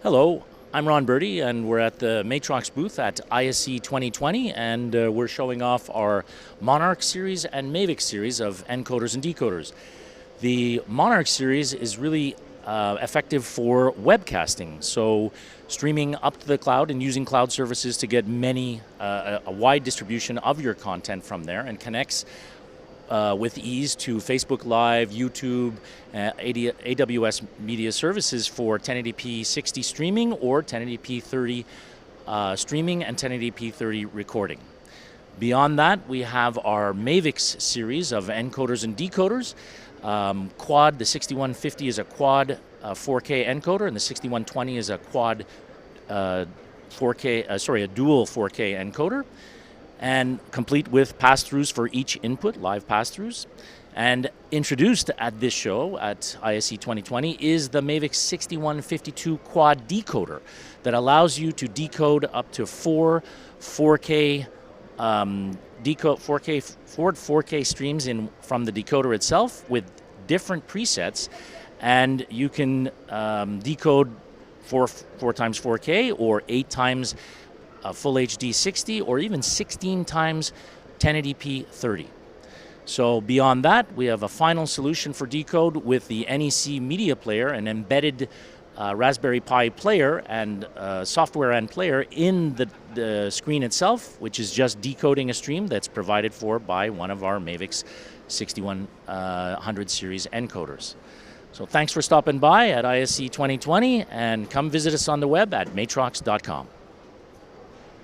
Hello, I'm Ron Birdie, and we're at the Matrox booth at ISE 2020, and we're showing off our Monarch series and Maevex series of encoders and decoders. The Monarch series is really effective for webcasting, so streaming up to the cloud and using cloud services to get a wide distribution of your content from there, and connects with ease to Facebook Live, YouTube, AWS media services for 1080p 60 streaming or 1080p 30 streaming and 1080p 30 recording. Beyond that, we have our Maevex series of encoders and decoders. Quad, the 6150 is a quad 4K encoder, and the 6120 is a quad a dual 4K encoder, and complete with pass-throughs for each input, live pass-throughs. And introduced at this show at ISE 2020 is the Maevex 6152 quad decoder that allows you to decode up to four 4K streams from the decoder itself with different presets, and you can decode 4 times 4K or 8 times full HD 60, or even 16 times 1080p 30. So beyond that, we have a final solution for decode with the NEC media player, an embedded Raspberry Pi player and software and player in the screen itself, which is just decoding a stream that's provided for by one of our Maevex 6100 series encoders. So thanks for stopping by at ISE 2020, and come visit us on the web at matrox.com.